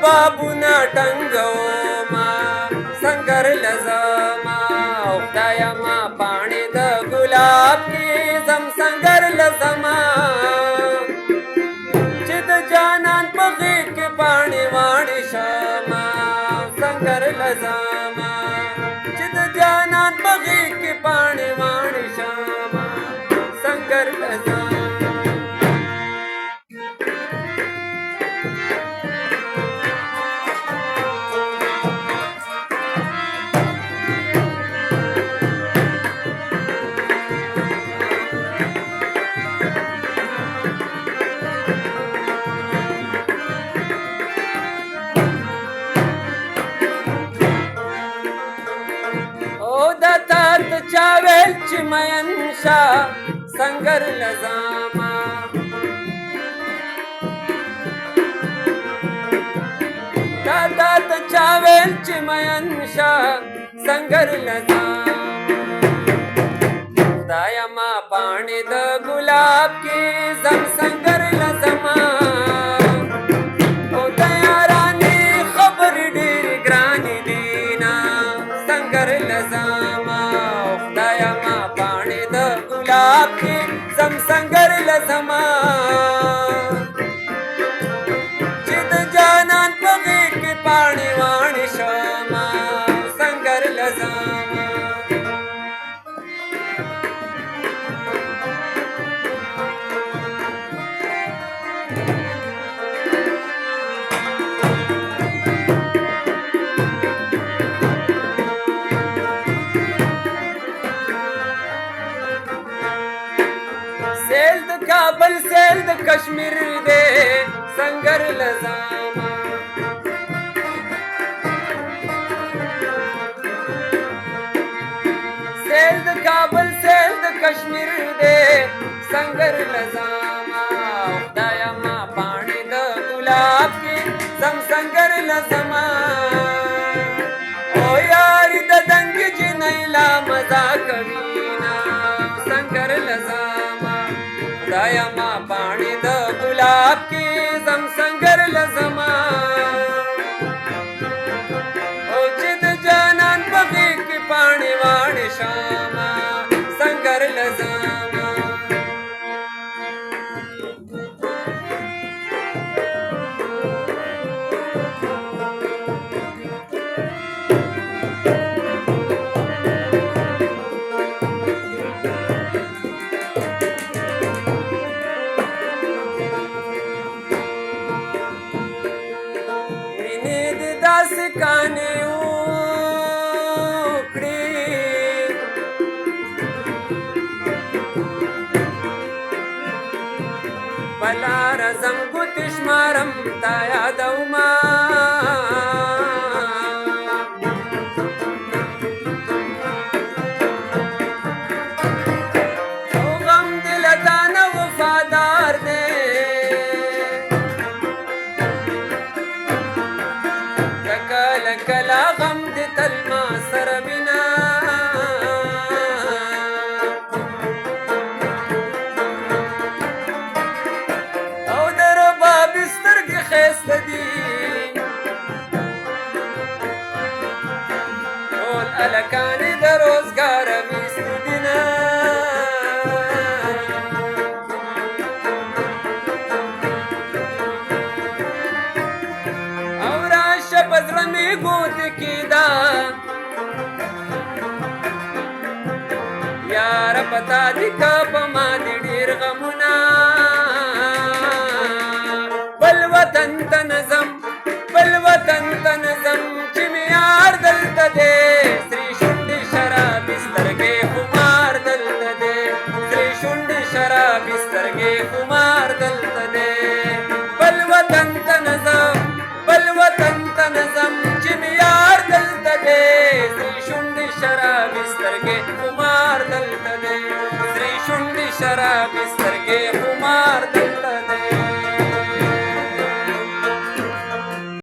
बाबुना टंगवमा संगर लजमा उखदायमा पाणी द गुलाब की जम संगर लजमा चिद जानान पगी के पाणी वाणी शमा संगर लजमा चिद जानान पगी के पाणी वाणी शमा संगर लजमा चावेल चिमयनशा संगर लजामा दादात चावेल चिमयनशा संगर लजामा दायमा पाणी द गुलाब की जम संगर लजमा ओ दयारानी खबर डीर ग्रानी दीना संगर लजामा दायमा पाणी द गुलाब की जम संगर लजमा चिद जानान पगी की पाणी वाणी शमा संगर लजमा सेल्द काबल सेल्द कश्मीर दे संगर लजामा सेल्द काबल सेल्द कश्मीर दे संगर लजामा दायमा पाणी द गुलाब की जम संगर लजमा ओ यारी द दंग जिनैला मजा कवीना संगर लजामा दायमा पाणी द गुलाब की जम संगर लजमा ओ चिद जानान पगी की पाणी वाणी शामा संगर लजमा दास काने उकड़ी बला रजम गुतिश्मारम ताया दौमा ओ गम दिल दाना वफादार दे कला गम दे तलमा सरबिना او در باب سترګ خيست دي ټول الکان د روزګار وستدینا بزرمی گوت کی دا یار پتا دی کا پما دی ډیر غمنا بل وطن تنظم چې میار دلته دے سری شونډي شراب سترګې خمار دلته دے سری شونډي شراب سترګې خمار دلته دے بل وطن تنظم چې میار دلته دے سری شونډي شراب سترګې خمار دلته دے سری شونډي شراب سترګې خمار دلته